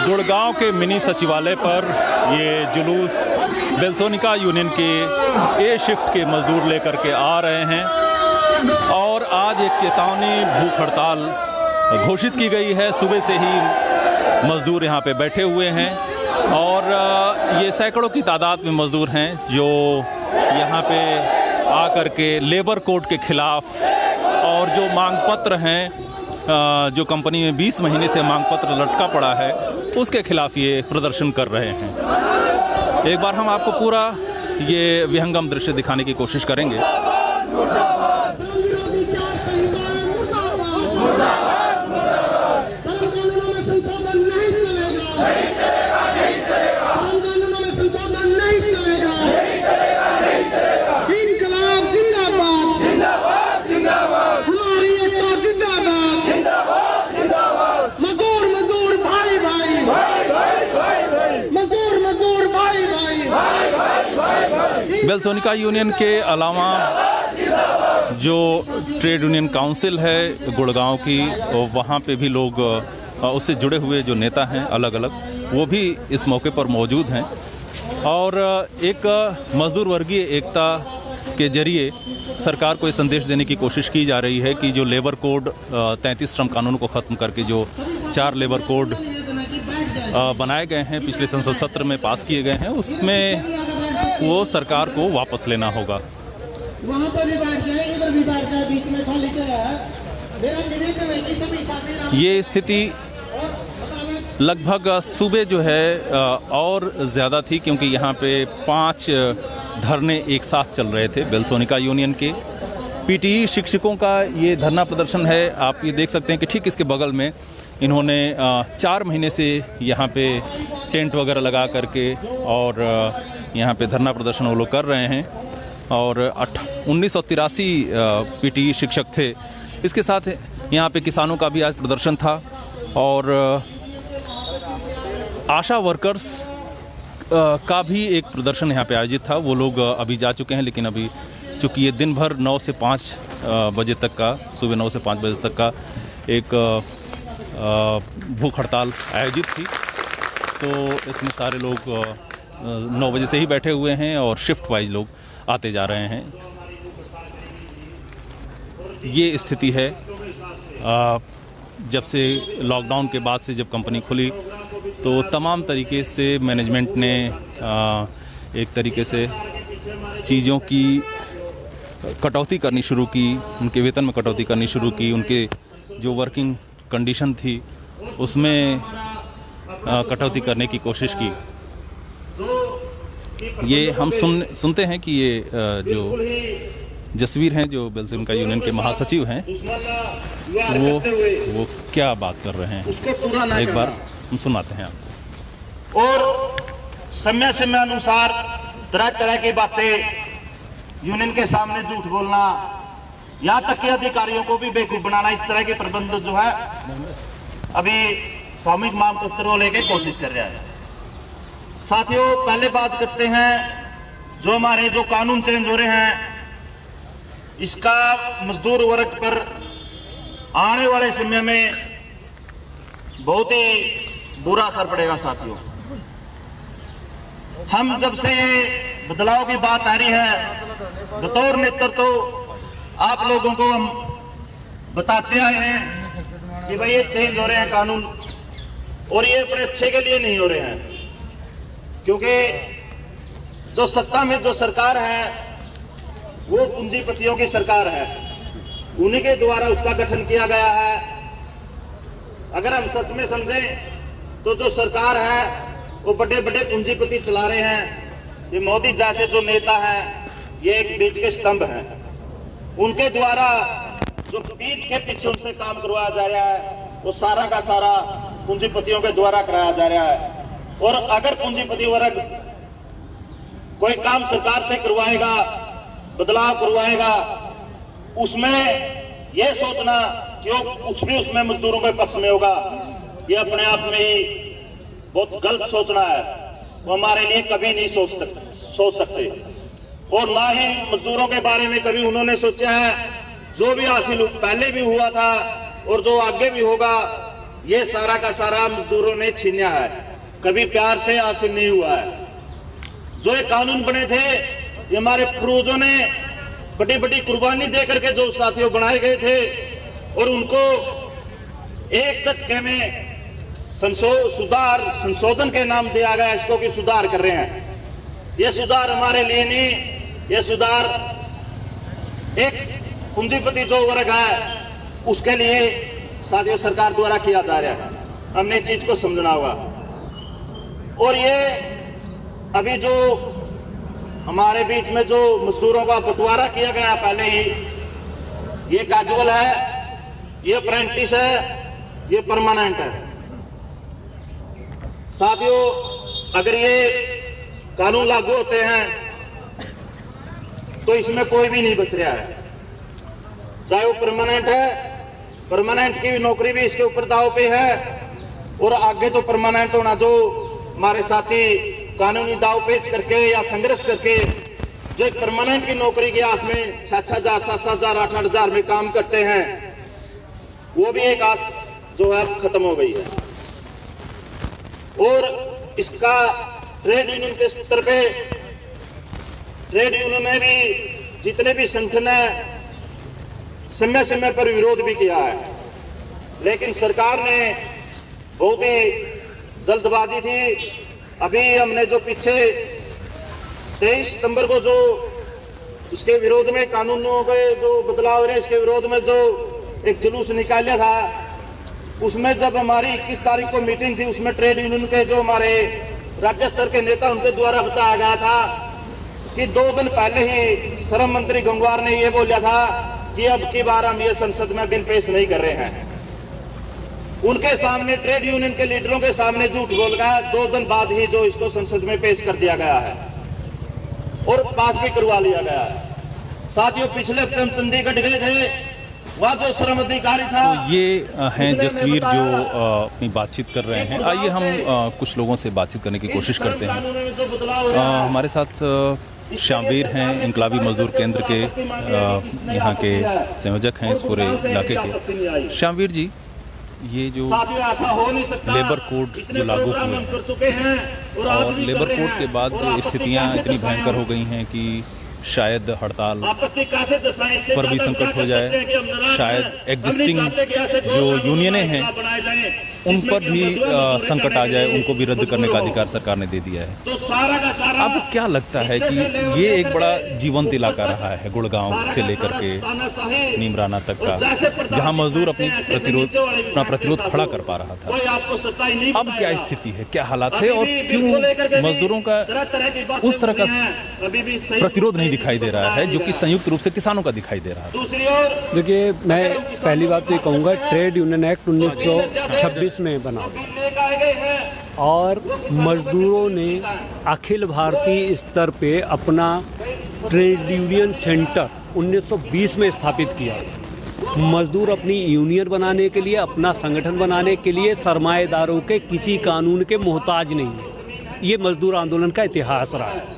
गुड़गांव के मिनी सचिवालय पर ये जुलूस बेलसोनिका यूनियन के ए शिफ्ट के मजदूर लेकर के आ रहे हैं और आज एक चेतावनी भूख हड़ताल घोषित की गई है। सुबह से ही मजदूर यहाँ पे बैठे हुए हैं और ये सैकड़ों की तादाद में मजदूर हैं जो यहाँ पे आकर के लेबर कोड के खिलाफ और जो मांग पत्र हैं जो कंपनी में 20 महीने से मांग पत्र लटका पड़ा है उसके खिलाफ ये प्रदर्शन कर रहे हैं। एक बार हम आपको पूरा ये विहंगम दृश्य दिखाने की कोशिश करेंगे। बेलसोनिका यूनियन के अलावा जो ट्रेड यूनियन काउंसिल है गुड़गांव की, वहाँ पे भी लोग उससे जुड़े हुए जो नेता हैं अलग अलग, वो भी इस मौके पर मौजूद हैं और एक मजदूर वर्गीय एकता के जरिए सरकार को ये संदेश देने की कोशिश की जा रही है कि जो लेबर कोड 33 श्रम कानून को ख़त्म करके जो 4 लेबर कोड बनाए गए हैं, पिछले संसद सत्र में पास किए गए हैं, उसमें वो सरकार को वापस लेना होगा। ये स्थिति लगभग सुबह जो है और ज़्यादा थी क्योंकि यहाँ पे 5 धरने एक साथ चल रहे थे बेलसोनिका यूनियन के। पीटीई शिक्षकों का ये धरना प्रदर्शन है। आप ये देख सकते हैं कि ठीक इसके बगल में इन्होंने 4 महीने से यहाँ पे टेंट वगैरह लगा करके और यहाँ पे धरना प्रदर्शन वो लोग कर रहे हैं और 1983 पीटीई शिक्षक थे। इसके साथ यहाँ पे किसानों का भी आज प्रदर्शन था और आशा वर्कर्स का भी एक प्रदर्शन यहाँ पे आयोजित था। वो लोग अभी जा चुके हैं, लेकिन अभी चूँकि ये दिन भर 9 से 5 बजे तक का, सुबह 9 से 5 बजे तक का एक भूख हड़ताल आयोजित थी, तो इसमें सारे लोग 9 बजे से ही बैठे हुए हैं और शिफ्ट वाइज लोग आते जा रहे हैं। ये स्थिति है जब से लॉकडाउन के बाद से जब कंपनी खुली तो तमाम तरीके से मैनेजमेंट ने एक तरीके से चीज़ों की कटौती करनी शुरू की, उनके वेतन में कटौती करनी शुरू की, उनके जो वर्किंग कंडीशन थी उसमें कटौती करने की कोशिश की। ये हम सुनते हैं कि ये जो जसवीर हैं जो बेलसोनिका यूनियन के महासचिव हैं वो क्या बात कर रहे हैं, एक बार हम सुनाते हैं आपको। और समय समय अनुसार तरह तरह की बातें यूनियन के सामने झूठ बोलना, यहाँ तक कि अधिकारियों को भी बेवकूफ बनाना, इस तरह के प्रबंध जो है अभी सामूहिक मांग पत्र को लेकर कोशिश कर रहा है। साथियों, पहले बात करते हैं जो हमारे जो कानून चेंज हो रहे हैं, इसका मजदूर वर्ग पर आने वाले समय में बहुत ही बुरा असर पड़ेगा। साथियों, हम जब से ये बदलाव की बात आ रही है, बतौर नेतृत्व तो आप लोगों को हम बताते आए हैं कि भाई ये चेंज हो रहे हैं कानून और ये अपने अच्छे के लिए नहीं हो रहे हैं, क्योंकि जो सत्ता में जो सरकार है वो पूंजीपतियों की सरकार है, उन्हीं के द्वारा उसका गठन किया गया है। अगर हम सच में समझें तो जो सरकार है वो बड़े बड़े पूंजीपति चला रहे हैं। ये मोदी जैसे जो नेता हैं ये एक बीच के स्तंभ हैं, उनके द्वारा जो पीठ के पीछे उनसे काम करवाया जा रहा है वो सारा का सारा पूंजीपतियों के द्वारा कराया जा रहा है। और अगर पूंजीपति वर्ग कोई काम सरकार से करवाएगा, बदलाव करवाएगा, उसमें यह सोचना कि वो कुछ भी उसमें मजदूरों के पक्ष में होगा, ये अपने आप में ही बहुत गलत सोचना है। वो हमारे लिए कभी नहीं सोच सकते और ना ही मजदूरों के बारे में कभी उन्होंने सोचा है। जो भी हासिल पहले भी हुआ था और जो आगे भी होगा ये सारा का सारा मजदूरों ने छीना है, कभी प्यार से हासिल नहीं हुआ है। जो ये कानून बने थे, ये हमारे पूर्वजों ने बड़ी बड़ी कुर्बानी दे करके जो साथियों बनाए गए थे, और उनको एक झटके में संशोधन के नाम दिया गया इसको कि सुधार कर रहे हैं। ये सुधार हमारे लिए नहीं, ये सुधार एक पूंजीपति जो वर्ग है उसके लिए साथियों सरकार द्वारा किया जा रहा है। हमने चीज को समझना होगा। और ये अभी जो हमारे बीच में जो मजदूरों का बंटवारा किया गया पहले ही, ये कैजुअल है, ये अप्रेंटिस है, ये परमानेंट है। साथियों, अगर ये कानून लागू होते हैं तो इसमें कोई भी नहीं बच रहा है, चाहे वो परमानेंट है, परमानेंट की नौकरी भी इसके ऊपर दाव पे है। और आगे तो परमानेंट होना जो हमारे साथी कानूनी दाव पेच करके या संघर्ष करके जो एक परमानेंट की नौकरी की आस में 6,000, 7,000, 8,000 में काम करते हैं, वो भी एक आस जो है खत्म हो गई है। और इसका ट्रेड यूनियन के स्तर पे ट्रेड यूनियन ने भी, जितने भी संगठन है, समय समय पर विरोध भी किया है, लेकिन सरकार ने बहुत ही जल्दबाजी थी। अभी हमने जो पीछे 23 सितंबर को जो इसके विरोध में कानूनों के जो बदलाव रहे, इसके विरोध में जो एक जुलूस निकाला था, उसमें जब हमारी 21 तारीख को मीटिंग थी, उसमें ट्रेड यूनियन के जो हमारे राज्य स्तर के नेता उनके द्वारा बताया गया था कि 2 दिन पहले ही श्रम मंत्री गंगवार ने ये बोला था कि अब की बार हम ये संसद में बिल पेश नहीं कर रहे हैं। उनके सामने, ट्रेड यूनियन के लीडरों के सामने झूठ बोल गया। 2 दिन बाद ही जो इसको संसद में पेश कर दिया गया है और पास भी करवा लिया गया है। साथियों, पिछले हफ्ते हम चंडीगढ़ गए थे, वहाँ जो श्रम अधिकारी था। तो ये हैं जसवीर जो अपनी बातचीत कर रहे हैं। आइए हम कुछ लोगों से बातचीत करने की कोशिश करते हैं। हमारे साथ श्यामवीर हैं, इनकलाबी मजदूर केंद्र के यहाँ के संयोजक हैं इस पूरे इलाके के। श्यामवीर जी, ये जो लेबर कोड जो लागू हुए हैं और लेबर कोड के बाद जो स्थितियाँ इतनी भयंकर हो गई हैं कि शायद हड़ताल पर भी संकट हो जाए, शायद एग्जिस्टिंग जो यूनियनें हैं उन पर भी संकट आ जाए, उनको भी रद्द करने का अधिकार सरकार ने दे दिया है। अब क्या लगता है कि ये एक बड़ा जीवंत इलाका रहा है गुड़गांव से लेकर के नीमराना तक का, जहां मजदूर अपना प्रतिरोध खड़ा कर पा रहा था। अब क्या स्थिति है, क्या हालात है और क्यों मजदूरों का उस तरह का प्रतिरोध नहीं दिखाई दे रहा है जो कि संयुक्त रूप से किसानों का दिखाई दे रहा है? देखिए, मैं पहली बात तो ये कहूँगा, ट्रेड यूनियन एक्ट 1926 में बना और मजदूरों ने अखिल भारतीय स्तर पे अपना ट्रेड यूनियन सेंटर 1920 में स्थापित किया। मजदूर अपनी यूनियन बनाने के लिए, अपना संगठन बनाने के लिए सरमाएदारों के किसी कानून के मोहताज नहीं है। ये मजदूर आंदोलन का इतिहास रहा है।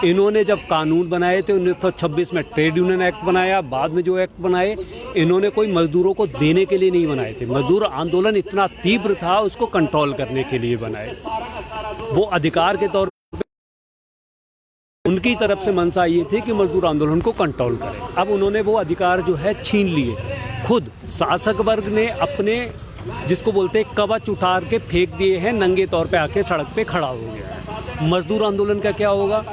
इन्होंने जब कानून बनाए थे 1926 में ट्रेड यूनियन एक्ट बनाया, बाद में जो एक्ट बनाए इन्होंने कोई मजदूरों को देने के लिए नहीं बनाए थे। मजदूर आंदोलन इतना तीव्र था, उसको कंट्रोल करने के लिए बनाए। वो अधिकार के तौर पे उनकी तरफ से मंशा ये थी कि मजदूर आंदोलन को कंट्रोल करें। अब उन्होंने वो अधिकार जो है छीन लिए। खुद शासक वर्ग ने अपने, जिसको बोलते हैं, कवच उतार के फेंक दिए हैं, नंगे तौर पे आके सड़क पे खड़ा हो गया। मजदूर आंदोलन का क्या होगा?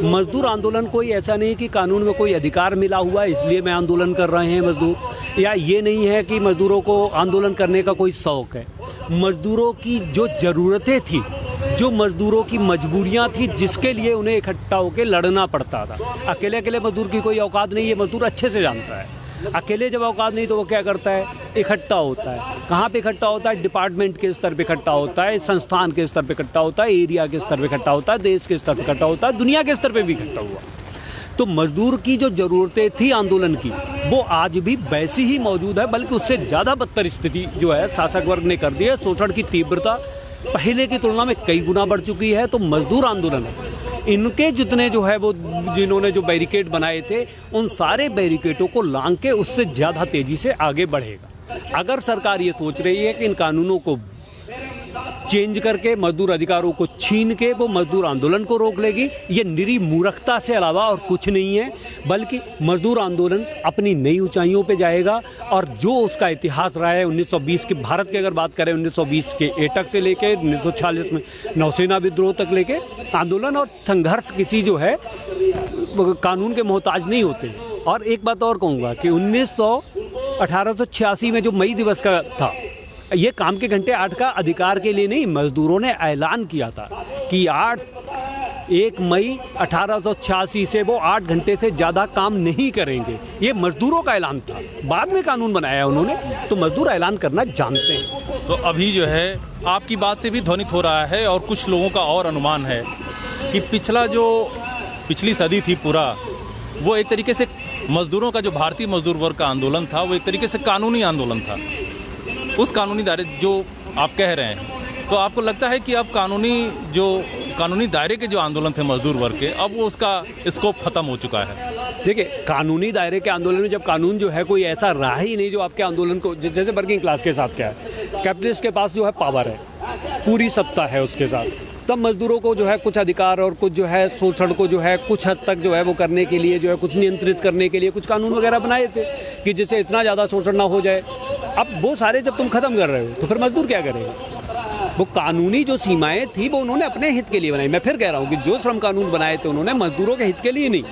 मजदूर आंदोलन कोई ऐसा नहीं कि कानून में कोई अधिकार मिला हुआ है इसलिए मैं आंदोलन कर रहे हैं मजदूर, या ये नहीं है कि मजदूरों को आंदोलन करने का कोई शौक है। मजदूरों की जो ज़रूरतें थी, जो मजदूरों की मजबूरियां थी, जिसके लिए उन्हें इकट्ठा होकर लड़ना पड़ता था। अकेले अकेले मजदूर की कोई औकात नहीं है, मजदूर अच्छे से जानता है। अकेले जब औकात नहीं तो वो क्या करता है, इकट्ठा होता है। कहाँ पे इकट्ठा होता है? डिपार्टमेंट के स्तर पे इकट्ठा होता है, संस्थान के स्तर पे इकट्ठा होता है, एरिया के स्तर पे इकट्ठा होता है, देश के स्तर पे इकट्ठा होता है, दुनिया के स्तर पे भी इकट्ठा हुआ। तो मजदूर की जो ज़रूरतें थी आंदोलन की, वो आज भी वैसी ही मौजूद है, बल्कि उससे ज़्यादा बदतर स्थिति जो है शासक वर्ग ने कर दी है। शोषण की तीव्रता पहले की तुलना में कई गुना बढ़ चुकी है। तो मजदूर आंदोलन, इनके जितने जो है वो जिन्होंने जो बैरिकेड बनाए थे, उन सारे बैरिकेडों को लांघ के उससे ज़्यादा तेज़ी से आगे बढ़ेगा। अगर सरकार ये सोच रही है कि इन कानूनों को चेंज करके मजदूर अधिकारों को छीन के वो मजदूर आंदोलन को रोक लेगी, ये निरी मूर्खता से अलावा और कुछ नहीं है। बल्कि मजदूर आंदोलन अपनी नई ऊंचाइयों पे जाएगा और जो उसका इतिहास रहा है 1920 के भारत की अगर बात करें 1920 के एटक से लेके 1946 में नौसेना विद्रोह तक लेके आंदोलन और संघर्ष किसी जो है कानून के मोहताज नहीं होते। और एक बात और कहूँगा कि 1886 में जो मई दिवस का था, ये काम के घंटे 8 का अधिकार के लिए नहीं, मजदूरों ने ऐलान किया था कि 1 मई 1886 से वो 8 घंटे से ज़्यादा काम नहीं करेंगे। ये मजदूरों का ऐलान था, बाद में कानून बनाया उन्होंने, तो मजदूर ऐलान करना जानते हैं। तो अभी जो है आपकी बात से भी ध्वनित हो रहा है और कुछ लोगों का और अनुमान है कि पिछली सदी थी पूरा, वो एक तरीके से मजदूरों का जो भारतीय मजदूर वर्ग का आंदोलन था वो एक तरीके से कानूनी आंदोलन था। उस कानूनी दायरे जो आप कह रहे हैं, तो आपको लगता है कि अब कानूनी दायरे के जो आंदोलन थे मजदूर वर्ग के, अब वो उसका स्कोप खत्म हो चुका है? देखिए, कानूनी दायरे के आंदोलन में जब कानून जो है कोई ऐसा रहा ही नहीं जो आपके आंदोलन को, जैसे वर्किंग क्लास के साथ क्या है, कैपिटलिस्ट के पास जो है पावर है, पूरी सत्ता है उसके साथ, तब मजदूरों को जो है कुछ अधिकार और कुछ जो है शोषण को जो है कुछ हद तक जो है वो करने के लिए जो है कुछ नियंत्रित करने के लिए कुछ कानून वगैरह बनाए थे कि जिससे इतना ज़्यादा शोषण ना हो जाए। अब वो सारे जब तुम खत्म कर रहे हो तो फिर मजदूर क्या करेंगे? वो कानूनी जो सीमाएं थी वो उन्होंने अपने हित के लिए बनाई। मैं फिर कह रहा हूँ कि जो श्रम कानून बनाए थे उन्होंने मजदूरों के हित के लिए नहीं,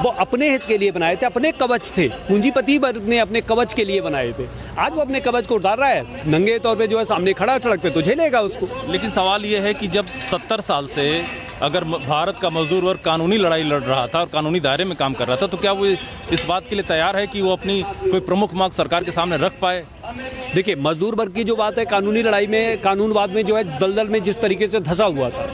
वो अपने हित के लिए बनाए थे, अपने कवच थे, पूंजीपति वर्ग ने अपने कवच के लिए बनाए थे। आज वो अपने कवच को उतार रहा है, नंगे तौर पे जो है सामने खड़ा सड़क पे तो झेलेगा उसको। लेकिन सवाल ये है कि जब 70 साल से अगर भारत का मजदूर वर्ग कानूनी लड़ाई लड़ रहा था और कानूनी दायरे में काम कर रहा था, तो क्या वो इस बात के लिए तैयार है कि वो अपनी कोई प्रमुख मांग सरकार के सामने रख पाए? देखिए, मजदूर वर्ग की जो बात है कानूनी लड़ाई में, कानूनवाद में जो है दलदल में जिस तरीके से धंसा हुआ था,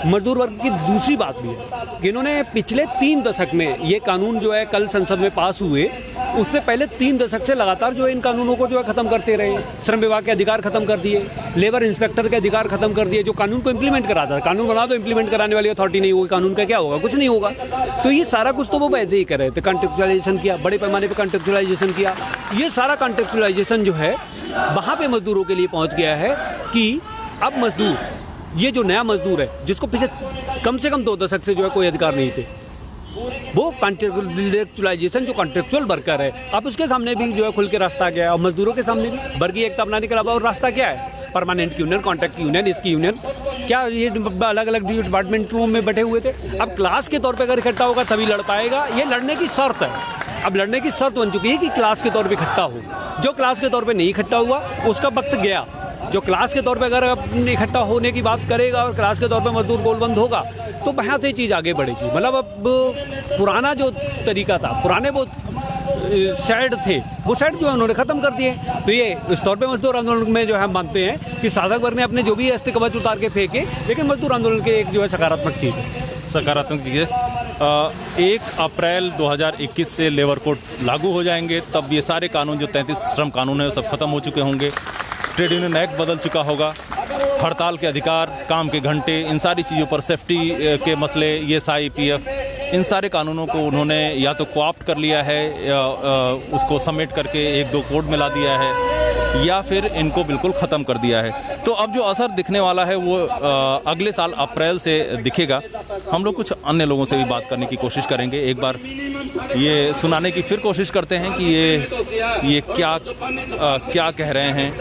मजदूर वर्ग की दूसरी बात भी है कि इन्होंने पिछले 3 दशक में ये कानून जो है कल संसद में पास हुए, उससे पहले 3 दशक से लगातार जो है इन कानूनों को जो है ख़त्म करते रहे। श्रम विभाग के अधिकार खत्म कर दिए, लेबर इंस्पेक्टर के अधिकार खत्म कर दिए, जो कानून को इम्प्लीमेंट कराता था। कानून बना दो, इम्प्लीमेंट कराने वाली अथॉरिटी नहीं होगी, कानून का क्या होगा? कुछ नहीं होगा। तो ये सारा कुछ तो वो वैसे ही कर रहे थे। कॉन्ट्रेक्चुअलाइजेशन किया, बड़े पैमाने पर कॉन्ट्रेक्चुअलाइजेशन किया। ये सारा कॉन्ट्रेक्चुअलाइजेशन जो है वहाँ पे मजदूरों के लिए पहुँच गया है कि अब मजदूर, ये जो नया मजदूर है जिसको पिछले कम से कम 2 दशक से जो है कोई अधिकार नहीं थे, वो कॉन्ट्रेक्चुअलाइजेशन जो कॉन्ट्रेक्चुअल वर्कर है, अब उसके सामने भी जो है खुल के रास्ता गया है। और मजदूरों के सामने भी वर्गीय एकता अपनाने के अलावा और रास्ता क्या है? परमानेंट यूनियन, कॉन्ट्रैक्ट यूनियन, इसकी यूनियन, क्या ये अलग अलग डिपार्टमेंटों में बैठे हुए थे। अब क्लास के तौर पे अगर इकट्ठा होगा तभी लड़ पाएगा, ये लड़ने की शर्त है। अब लड़ने की शर्त बन चुकी है कि क्लास के तौर पे इकट्ठा हो। जो क्लास के तौर पे नहीं इकट्ठा हुआ उसका वक्त गया। जो क्लास के तौर पे अगर इकट्ठा होने की बात करेगा और क्लास के तौर पे मजदूर गोलबंद होगा तो वहाँ से चीज़ आगे बढ़ेगी। मतलब अब पुराना जो तरीका था, पुराने वो शेड थे, वो शेड जो है उन्होंने ख़त्म कर दिए। तो ये इस तौर पे मजदूर आंदोलन में जो है मानते हैं कि साधक वर्ग ने अपने जो भी अस्त्र कवच उतार के फेंके, लेकिन मजदूर आंदोलन के एक जो है सकारात्मक चीज़ है। सकारात्मक चीज़ है। 1 अप्रैल 2021 से लेबर कोड लागू हो जाएंगे, तब ये सारे कानून जो 33 श्रम कानून है सब खत्म हो चुके होंगे। ट्रेड यूनियन एक्ट बदल चुका होगा, हड़ताल के अधिकार, काम के घंटे, इन सारी चीज़ों पर सेफ्टी के मसले, ये ESI, इन सारे कानूनों को उन्होंने या तो कोऑप्ट कर लिया है या उसको समेट करके 1-2 कोड में ला दिया है, या फिर इनको बिल्कुल ख़त्म कर दिया है। तो अब जो असर दिखने वाला है वो अगले साल अप्रैल से दिखेगा। हम लोग कुछ अन्य लोगों से भी बात करने की कोशिश करेंगे, एक बार ये सुनाने की फिर कोशिश करते हैं कि ये क्या कह रहे हैं।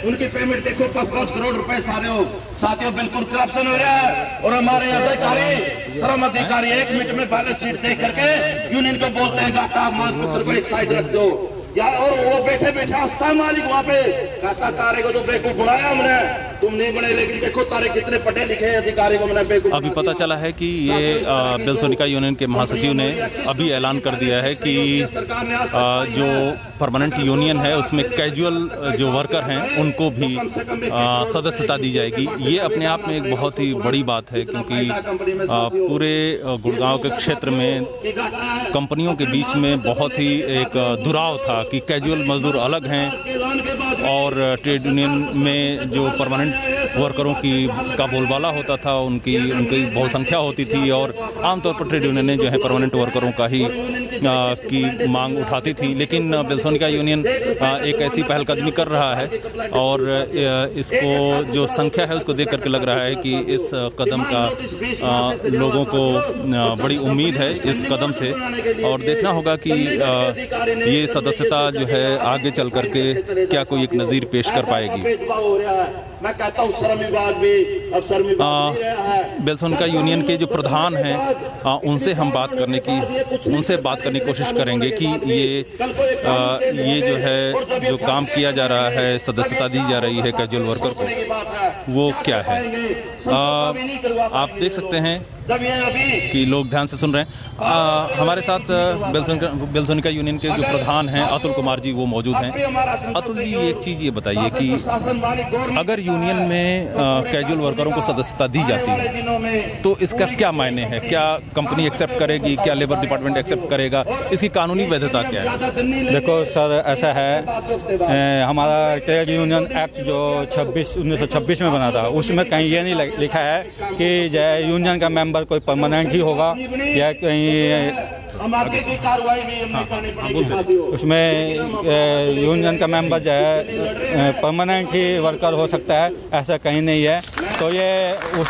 उनकी पेमेंट देखो, 5 करोड़ रुपए साथियों बिल्कुल करप्शन हो रहा है। और हमारे अधिकारी, श्रम अधिकारी 1 मिनट में बैलेंस शीट देख करके यूनियन को बोलते हैं गाटा मानपत्र को एक साइड रख दो यार, और वो बैठे बैठे हंसता मालिक वहाँ पे कहता तारे को तो बेवकूफ बनाया हमने, तुम नहीं बने, लेकिन देखो तारे कितने पढ़े लिखे अधिकारी को मैंने बेवकूफ। अभी पता चला है कि ये बेलसोनिका यूनियन के महासचिव ने अभी ऐलान कर दिया है कि जो परमानेंट यूनियन है उसमें कैजुअल जो वर्कर हैं उनको भी सदस्यता दी जाएगी। ये अपने आप में एक बहुत ही बड़ी बात है, क्योंकि पूरे गुड़गांव के क्षेत्र में कंपनियों के बीच में बहुत ही एक दुराव था कि कैजुअल मजदूर अलग हैं और ट्रेड यूनियन में जो परमानेंट परमानेंट वर्करों का बोलबाला होता था, उनकी बहुत संख्या होती थी और आमतौर पर ट्रेड यूनियनें जो है परमानेंट वर्करों का ही की मांग उठाती थी। लेकिन बेलसोनिका यूनियन एक ऐसी पहलकदमी कर रहा है और इसको जो संख्या है उसको देख करके लग रहा है कि इस कदम का लोगों को बड़ी उम्मीद है इस कदम से, और देखना होगा कि ये सदस्यता जो है आगे चल करके क्या कोई एक नज़ीर पेश कर पाएगी। मैं कहता हूं श्रम विभाग भी अब श्रम विभाग बेलसोनिका यूनियन के जो प्रधान हैं उनसे हम बात करने की कोशिश करेंगे कि ये जो है जो काम किया जा रहा है, सदस्यता दी जा रही है कैजुअल वर्कर को, वो क्या है। आप देख सकते हैं कि लोग ध्यान से सुन रहे हैं। हमारे साथ बेलसोनिका यूनियन के जो प्रधान हैं अतुल कुमार जी वो मौजूद हैं। अतुल जी, एक चीज़ ये बताइए कि अगर यूनियन में कैजुअल वर्करों को सदस्यता दी जाती है तो इसका क्या मायने है? क्या कंपनी एक्सेप्ट करेगी? क्या लेबर डिपार्टमेंट एक्सेप्ट करेगा? इसकी कानूनी वैधता क्या है? देखो सर, ऐसा है, हमारा ट्रेड यूनियन एक्ट जो 1926 में बना था उसमें कहीं ये नहीं लिखा है कि जो यूनियन का मेंबर कोई परमानेंट ही होगा या कहीं उसमें यूनियन का मेंबर जो है परमानेंट ही वर्कर हो सकता है, ऐसा कहीं नहीं है। तो ये उस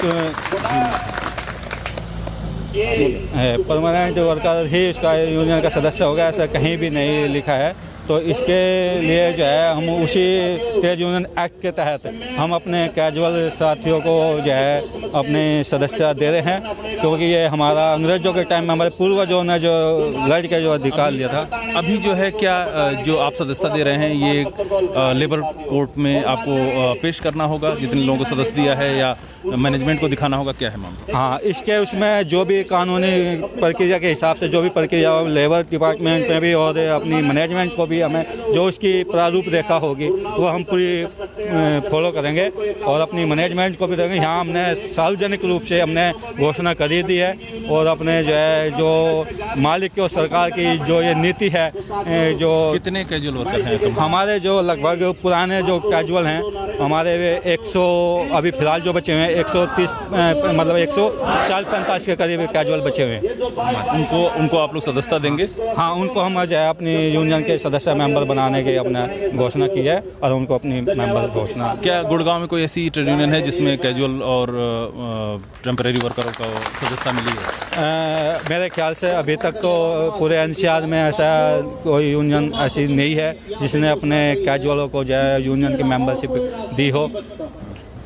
परमानेंट वर्कर ही इसका यूनियन का सदस्य होगा, ऐसा कहीं भी नहीं लिखा है। तो इसके लिए जो है हम उसी ट्रेड यूनियन एक्ट के तहत हम अपने कैजुअल साथियों को जो है अपने सदस्य दे रहे हैं, क्योंकि ये हमारा अंग्रेजों के टाइम में हमारे पूर्वजों ने जो लड़ के जो अधिकार लिया था। अभी जो है क्या जो आप सदस्यता दे रहे हैं ये लेबर कोर्ट में आपको पेश करना होगा जितने लोगों को सदस्य दिया है, या मैनेजमेंट को दिखाना होगा, क्या है मामला? हाँ, इसके उसमें जो भी कानूनी प्रक्रिया के हिसाब से जो भी प्रक्रिया हो, लेबर डिपार्टमेंट में भी और अपनी मैनेजमेंट को भी हमें जो उसकी प्रारूप रेखा होगी वो हम पूरी फॉलो करेंगे और अपनी मैनेजमेंट को भी देंगे। यहाँ हमने सार्वजनिक रूप से हमने घोषणा करी दी है और अपने जो है जो मालिक की और सरकार की जो ये नीति है, जो कितने कैजुअल वर्कर हैं हमारे जो लगभग पुराने जो कैजुअल हैं हमारे 100 अभी फिलहाल जो बचे हुए हैं 130 मतलब 140-45 के करीब कैजुअल बचे हुए हैं। उनको आप लोग सदस्यता देंगे? हाँ, उनको हम जो है अपनी यूनियन के सदस्य मेंबर बनाने की अपना घोषणा की है और उनको अपनी मेंबर घोषणा। क्या गुड़गांव में कोई ऐसी ट्रेड यूनियन है जिसमें कैजुअल और टेम्परेरी वर्करों को सदस्यता मिली है? मेरे ख्याल से अभी तक तो पूरे एनसीआर में ऐसा कोई यूनियन ऐसी नहीं है जिसने अपने कैजुअलों को जो है यूनियन की मेंबरशिप दी हो।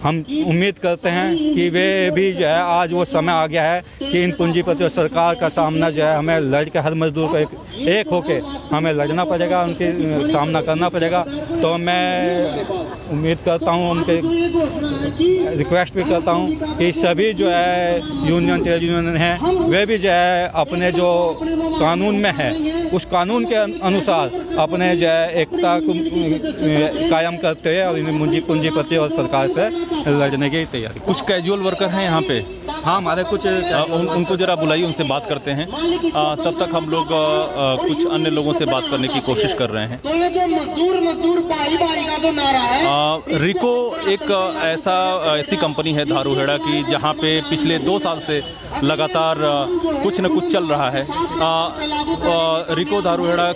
हम उम्मीद करते हैं कि वे भी जो है आज वो समय आ गया है कि इन पूंजीपति और सरकार का सामना जो है हमें लड़ के हर मजदूर को एक होके हमें लड़ना पड़ेगा, उनके सामना करना पड़ेगा। तो मैं उम्मीद करता हूँ, उनके रिक्वेस्ट भी करता हूँ कि सभी जो है यूनियन ट्रेड यूनियन हैं वे भी जो है अपने जो कानून में है उस कानून के अनुसार अपने जो है एकता को कायम करते हुए और इन पूंजीपति और सरकार से लड़ने की तैयारी। कुछ कैजुअल वर्कर हैं यहाँ पे? हाँ, हमारे कुछ उनको जरा बुलाइए, उनसे बात करते हैं। तब तक हम लोग कुछ अन्य लोगों से बात करने की कोशिश कर रहे हैं। तो ये जो मजदूर भाई का जो नारा है, रिको एक ऐसी कंपनी है धारूहेड़ा की जहाँ पे पिछले 2 साल से लगातार कुछ न कुछ चल रहा है। रिको धारूहेड़ा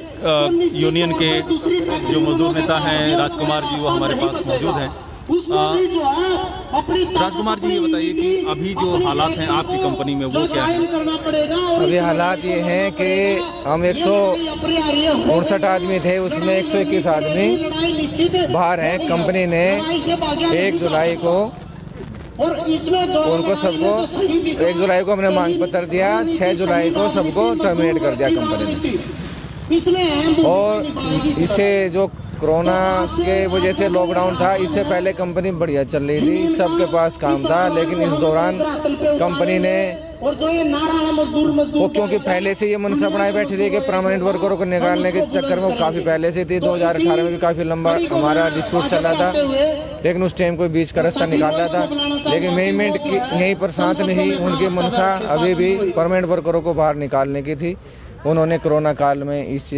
यूनियन के जो मजदूर नेता हैं राजकुमार जी वो हमारे पास मौजूद हैं। राजकुमार जी, ये बताइए कि अभी जो हालात हैं आपकी कंपनी में वो क्या है? अभी हालात ये हैं कि हम 159 आदमी थे, उसमें 121 आदमी बाहर हैं। कंपनी ने 1 जुलाई को उनको सबको 1 जुलाई को हमने मांग पत्र दिया, 6 जुलाई को सबको टर्मिनेट कर दिया कंपनी ने। और इससे जो कोरोना के वजह से लॉकडाउन था, इससे पहले कंपनी बढ़िया चल रही थी, सबके पास काम था। लेकिन इस दौरान कंपनी ने वो क्योंकि पहले से ये मनसा बनाए बैठी थी कि परमानेंट वर्करों को निकालने के चक्कर में वो काफ़ी पहले से थी। 2018 में भी काफ़ी लंबा हमारा डिस्प्यूट चला था, लेकिन उस टाइम कोई बीच का रास्ता निकाला था। लेकिन मैनेजमेंट यहीं पर साथ नहीं, उनकी मनसा अभी भी परमानेंट वर्करों को बाहर निकालने की थी। उन्होंने कोरोना काल में इस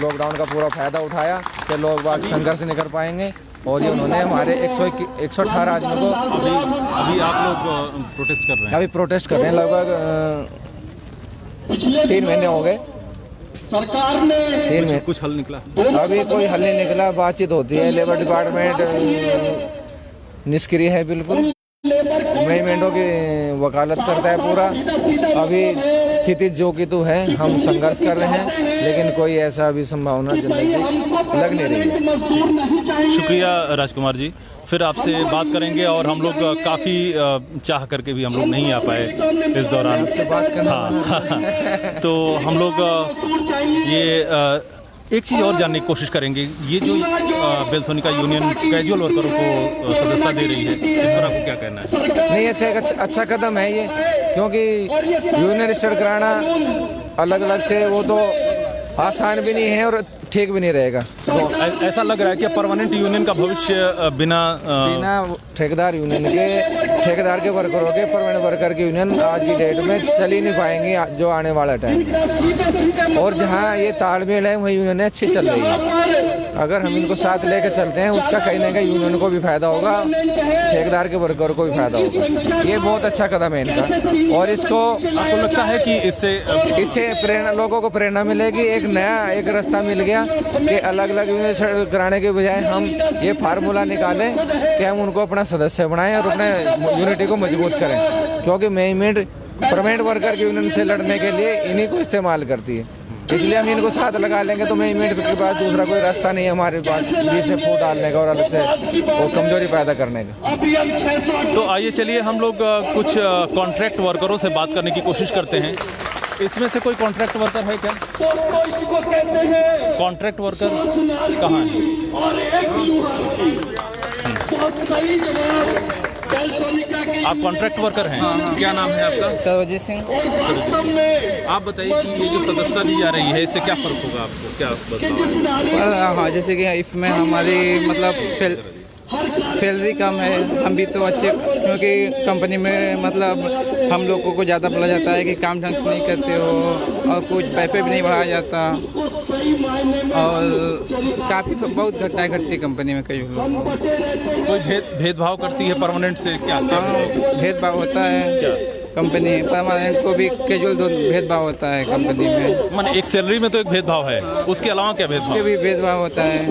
लॉकडाउन का पूरा फ़ायदा उठाया कि लोग बाग संघर्ष नहीं कर पाएंगे, और ये उन्होंने हमारे 118 आदमियों को अभी आप लोग प्रोटेस्ट कर रहे हैं? अभी प्रोटेस्ट कर रहे हैं। लगभग 3 महीने हो गए। सरकार ने 3 महीने कुछ हल निकला? अभी कोई हल नहीं निकला। बातचीत होती है, लेबर डिपार्टमेंट निष्क्रिय है बिल्कुल। मैनेजमेंटों की वकालत करता है पूरा। अभी स्थिति जो कि तो है, हम संघर्ष कर रहे हैं, लेकिन कोई ऐसा अभी संभावना जनरली लग नहीं रही है। शुक्रिया राजकुमार जी, फिर आपसे बात करेंगे। और हम लोग काफ़ी चाह करके भी हम लोग नहीं आ पाए इस दौरान। हाँ तो हम लोग ये एक चीज़ और जानने की कोशिश करेंगे। ये जो बेलसोनिका यूनियन कैजुअल वर्करों को सदस्यता दे रही है, इस पर आपको क्या कहना है? नहीं, अच्छा कदम है ये, क्योंकि यूनियन रजिस्टर्ड कराना अलग अलग से वो तो आसान भी नहीं है और ठीक भी नहीं रहेगा। तो ऐसा लग रहा है कि परमानेंट यूनियन का भविष्य बिना ठेकेदार के वर्करों के, परमानेंट वर्कर की यूनियन आज की डेट में चल ही नहीं पाएंगी जो आने वाला टाइम। और जहाँ ये तालमेल है वही यूनियन अच्छी चल रही है। अगर हम इनको साथ लेकर चलते हैं, उसका कहीं ना कहीं यूनियन को भी फायदा होगा, ठेकेदार के वर्कर को भी फायदा होगा। ये बहुत अच्छा कदम है इनका। और इसको आपको लगता है कि इससे प्रेरणा, लोगों को प्रेरणा मिलेगी। एक रास्ता मिल गया कि अलग अलग यूनियन कराने के बजाय हम ये फार्मूला निकालें कि हम उनको अपना सदस्य बनाएं और अपने यूनिटी को मजबूत करें, क्योंकि मैनेजमेंट परमानेंट वर्कर की यूनियन से लड़ने के लिए इन्हीं को इस्तेमाल करती है। इसलिए हम इनको साथ लगा लेंगे तो मैनेजमेंट के पास दूसरा कोई रास्ता नहीं है हमारे पास बीच में फूट डालने का और अलग से वो कमजोरी पैदा करने का। तो आइए चलिए हम लोग कुछ कॉन्ट्रैक्ट वर्करों से बात करने की कोशिश करते हैं। इसमें से कोई कॉन्ट्रैक्ट वर्कर है क्या? कॉन्ट्रैक्ट वर्कर कहाँ है? आप कॉन्ट्रैक्ट वर्कर हैं? क्या नाम है आपका? सर्वजीत सिंह। आप बताइए कि ये जो सदस्यता दी जा रही है, इससे क्या फ़र्क होगा आपको, क्या बदलाव? हाँ, जैसे कि इसमें हमारी मतलब सैलरी कम है। हम भी तो अच्छे, क्योंकि कंपनी में मतलब हम लोगों को ज़्यादा बोला जाता है कि काम ढंग से नहीं करते हो और कुछ पैसे भी नहीं बढ़ाया जाता और काफ़ी बहुत घटनाएं घटती कंपनी में कई लोगों को। कोई भेदभाव करती है परमानेंट से? क्या भेदभाव होता है कंपनी परमानेंट को भी, कैजुअल दो भेदभाव होता है कंपनी में। माने एक सैलरी में तो एक भेदभाव है, उसके अलावा क्या भेदभाव? भी भेदभाव होता है,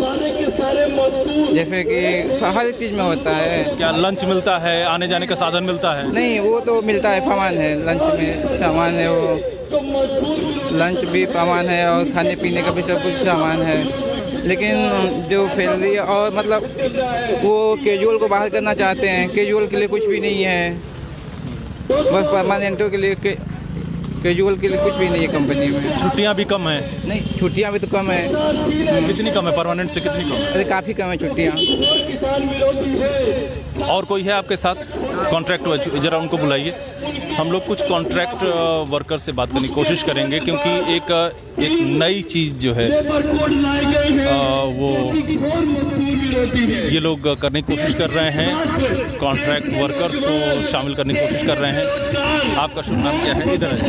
जैसे कि हर चीज़ में होता है। क्या लंच मिलता है, आने जाने का साधन मिलता है? नहीं, वो तो मिलता है, सामान है, लंच में सामान है, वो लंच भी सामान है और खाने पीने का भी सब कुछ सामान है। लेकिन जो सैलरी और मतलब वो कैजुअल को बाहर करना चाहते हैं, कैजुअल के लिए कुछ भी नहीं है, बस परमानेंटों के लिए, कैजुअल के लिए कुछ भी नहीं है कंपनी में। छुट्टियां भी कम है? नहीं, छुट्टियां भी तो कम है। कितनी कम है? परमानेंट से कितनी कम है? अरे काफ़ी कम है छुट्टियां। और कोई है आपके साथ कॉन्ट्रैक्ट? जरा उनको बुलाइए। हम लोग कुछ कॉन्ट्रैक्ट वर्कर से बात करने की कोशिश करेंगे, क्योंकि एक नई चीज़ जो है वो ये लोग करने की कोशिश कर रहे हैं। कॉन्ट्रैक्ट वर्कर्स को शामिल करने की कोशिश कर रहे हैं। आपका शुभ नाम क्या है? इधर है।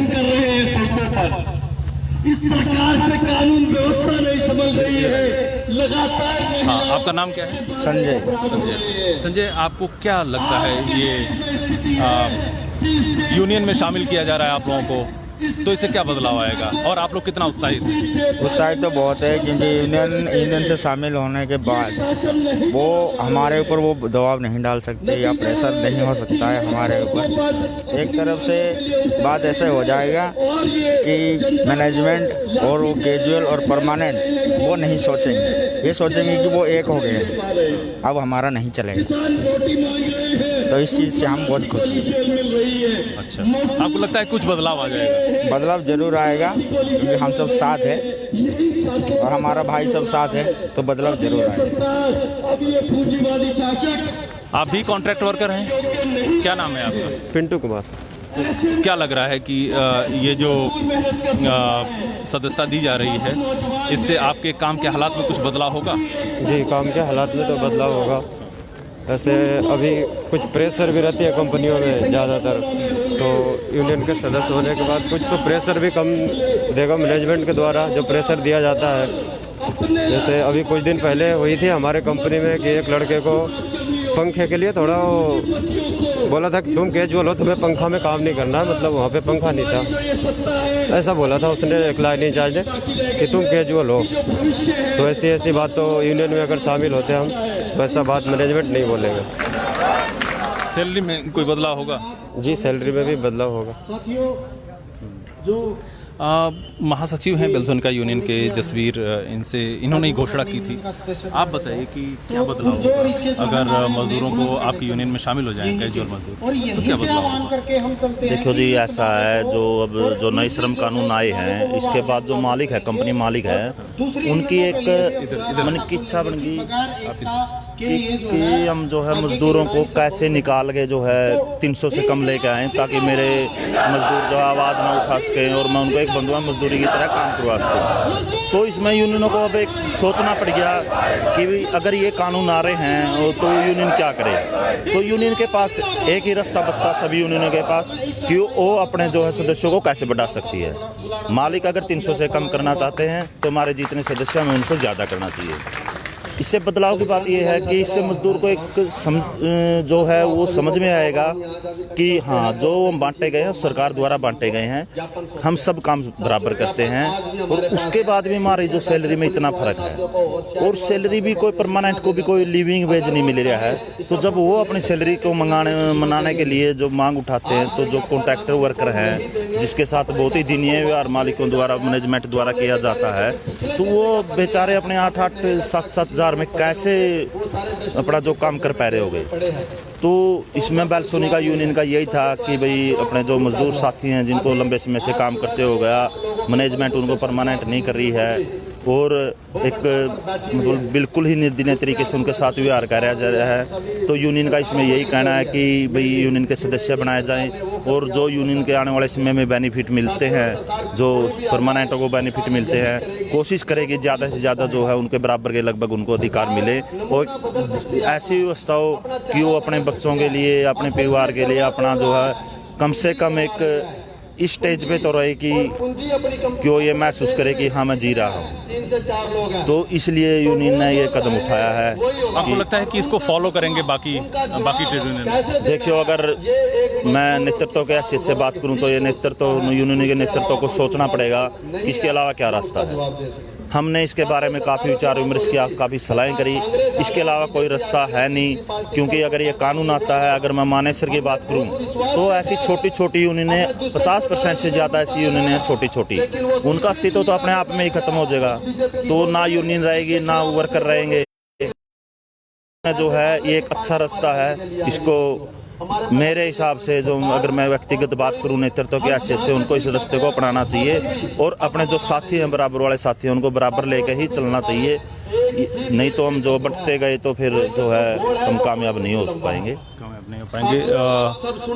इस सरकार से कानून व्यवस्था नहीं समझ रही है लगातार। हाँ, आपका नाम क्या है? संजय, आपको क्या लगता है ये यूनियन में शामिल किया जा रहा है आप लोगों को, तो इससे क्या बदलाव आएगा और आप लोग कितना उत्साहित हैं? उत्साहित तो बहुत है, क्योंकि यूनियन से शामिल होने के बाद वो हमारे ऊपर वो दबाव नहीं डाल सकते या प्रेशर नहीं हो सकता है हमारे ऊपर। एक तरफ से बात ऐसे हो जाएगा कि मैनेजमेंट और वो कैजुअल और परमानेंट वो नहीं सोचेंगे, ये सोचेंगे कि वो एक हो गए, अब हमारा नहीं चलेगा। तो इस चीज़ से हम बहुत खुश हैं। अच्छा, आपको लगता है कुछ बदलाव आ जाएगा? बदलाव जरूर आएगा, क्योंकि हम सब साथ हैं और हमारा भाई सब साथ है, तो बदलाव जरूर आएगा। आप भी कॉन्ट्रैक्ट वर्कर हैं? क्या नाम है आपका? पिंटू कुमार। क्या लग रहा है कि ये जो सदस्यता दी जा रही है, इससे आपके काम के हालात में कुछ बदलाव होगा? जी, काम के हालात में तो बदलाव होगा। वैसे अभी कुछ प्रेशर भी रहती है कंपनियों में ज़्यादातर, तो यूनियन के सदस्य होने के बाद कुछ तो प्रेशर भी कम देगा मैनेजमेंट के द्वारा। जो प्रेशर दिया जाता है जैसे अभी कुछ दिन पहले हुई थी हमारे कंपनी में कि एक लड़के को पंखे के लिए थोड़ा वो बोला था कि तुम कैजुअल हो, तुम्हें पंखा में काम नहीं करना, मतलब वहाँ पे पंखा नहीं था, ऐसा बोला था उसने एक लाइन इंचार्ज ने कि तुम कैजुअल हो। तो ऐसी बात तो यूनियन में अगर शामिल होते हम तो ऐसा बात मैनेजमेंट नहीं बोलेगा। सैलरी में कोई बदलाव होगा? जी, सैलरी में भी बदलाव होगा। महासचिव हैं बेल्सोनिका यूनियन के जसवीर, इन्होंने ही घोषणा की थी। आप बताइए कि क्या बदलाव होगा अगर मजदूरों को आपकी यूनियन में शामिल हो जाएं कैजुअल मजदूर, तो क्या बदलाव होगा? देखो जी, ऐसा है जो नए श्रम कानून आए हैं, इसके बाद जो मालिक है, कंपनी मालिक है, उनकी एक मन की इच्छा बन गई कि हम जो है मजदूरों को कैसे निकाल के जो है 300 से कम लेके आएँ, ताकि मेरे मजदूर जो आवाज़ ना उठा सकें और मैं उनको एक बंधुआ मजदूरी की तरह काम करवा सकूँ। तो इसमें यूनियनों को अब एक सोचना पड़ गया कि अगर ये कानून आ रहे हैं तो यूनियन क्या करे। तो यूनियन के पास एक ही रास्ता बचता सभी यूनियनों के पास कि वो अपने जो है सदस्यों को कैसे बढ़ा सकती है। मालिक अगर 300 से कम करना चाहते हैं तो हमारे जितने सदस्य हैं उनको ज़्यादा करना चाहिए। इससे बदलाव की बात यह है कि इससे मजदूर को एक जो है वो समझ में आएगा कि हाँ, जो हम बांटे गए हैं सरकार द्वारा बांटे गए हैं, हम सब काम बराबर करते हैं। और उसके बाद भी हमारी जो सैलरी में इतना फ़र्क है, और सैलरी भी कोई परमानेंट को भी कोई लिविंग वेज नहीं मिल रहा है। तो जब वो अपनी सैलरी को मनाने के लिए जो मांग उठाते हैं, तो जो कॉन्ट्रैक्टर वर्कर हैं जिसके साथ बहुत ही दिनीय व्यवहार मालिकों द्वारा, मैनेजमेंट द्वारा किया जाता है, तो वो बेचारे अपने 8-8, 7-7 हज़ार में कैसे अपना जो काम कर पा रहे हो गए। तो इसमें बेल्सोनिका यूनियन का यही था कि भाई अपने जो मजदूर साथी हैं जिनको लंबे समय से काम करते हो गया, मैनेजमेंट उनको परमानेंट नहीं कर रही है और एक मतलब बिल्कुल ही निर्दयनीय तरीके से उनके साथ व्यवहार कराया जा रहा है। तो यूनियन का इसमें यही कहना है कि भाई यूनियन के सदस्य बनाए जाएं और जो यूनियन के आने वाले समय में बेनिफिट मिलते हैं, जो परमानेंटों को बेनिफिट मिलते हैं, कोशिश करेगी ज़्यादा से ज़्यादा जो है उनके बराबर के लगभग उनको अधिकार मिले और ऐसी व्यवस्था हो कि वो अपने बच्चों के लिए, अपने परिवार के लिए अपना जो है कम से कम एक इस स्टेज पे तो रहे कि वो ये महसूस करे कि हाँ मैं जी रहा हूँ। तो इसलिए यूनियन ने ये कदम उठाया है। आपको लगता है कि इसको फॉलो करेंगे बाकी ट्रेड यूनियन? देखियो, अगर मैं नेतृत्व के हैसियत से बात करूँ तो ये नेतृत्व, यूनियन के नेतृत्व को सोचना पड़ेगा कि इसके अलावा क्या रास्ता है। हमने इसके बारे में काफ़ी विचार विमर्श किया, काफ़ी सलाहें करी, इसके अलावा कोई रास्ता है नहीं। क्योंकि अगर ये कानून आता है, अगर मैं मानेसर की बात करूं तो ऐसी छोटी छोटी यूनियनें 50% से ज़्यादा ऐसी यूनियनें छोटी छोटी, उनका अस्तित्व तो अपने आप में ही ख़त्म हो जाएगा। तो ना यूनियन रहेगी ना वर्कर रहेंगे। जो है ये एक अच्छा रास्ता है। इसको मेरे हिसाब से, जो अगर मैं व्यक्तिगत बात करूं नेतृत्व की हैसियत से, उनको इस रास्ते को अपनाना चाहिए और अपने जो साथी हैं, बराबर वाले साथी हैं, उनको बराबर लेके ही चलना चाहिए। नहीं तो हम जो बढ़ते गए तो फिर जो है हम कामयाब नहीं हो पाएंगे।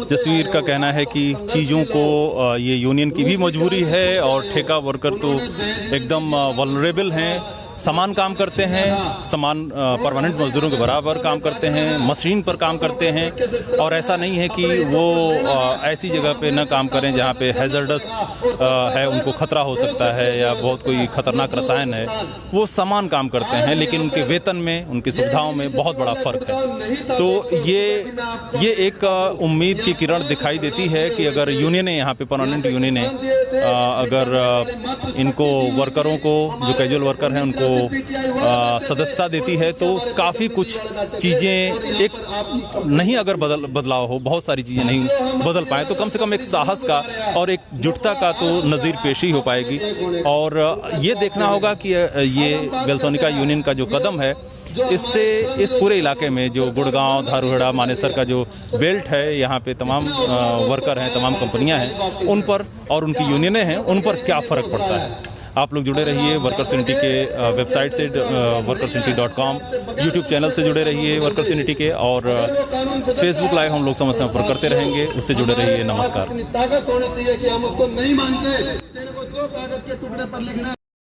जसवीर का कहना है कि चीज़ों को ये यूनियन की भी मजबूरी है और ठेका वर्कर तो एकदम वल्नरेबल हैं, समान काम करते हैं, समान परमानेंट मजदूरों के बराबर काम करते हैं, मशीन पर काम करते हैं। और ऐसा नहीं है कि वो ऐसी जगह पे न काम करें जहाँ पे हैजर्डस है, उनको खतरा हो सकता है या बहुत कोई खतरनाक रसायन है। वो समान काम करते हैं, लेकिन उनके वेतन में, उनकी सुविधाओं में बहुत बड़ा फ़र्क है। तो ये एक उम्मीद की किरण दिखाई देती है कि अगर यूनियनें यहाँ पे, परमानेंट यूनियनें अगर इनको वर्करों को, जो कैजुअल वर्कर हैं, उनको सदस्यता देती है तो काफ़ी कुछ चीज़ें, एक नहीं अगर बदलाव हो, बहुत सारी चीज़ें नहीं बदल पाए तो कम से कम एक साहस का और एक जुटता का तो नज़ीर पेशी हो पाएगी। और ये देखना होगा कि ये बेल्सोनिका यूनियन का जो कदम है, इससे इस पूरे इलाके में जो गुड़गांव, धारूहेड़ा, मानेसर का जो बेल्ट है, यहाँ पे तमाम वर्कर हैं, तमाम कंपनियाँ हैं, उन पर और उनकी यूनियनें हैं, उन पर क्या फ़र्क पड़ता है। आप लोग जुड़े रहिए वर्कर्स यूनिटी के वेबसाइट से, workersunity.com, यूट्यूब चैनल से जुड़े रहिए वर्कर्स यूनिटी के, और फेसबुक लाइव हम लोग समय समय पर करते रहेंगे, उससे जुड़े रहिए। नमस्कार।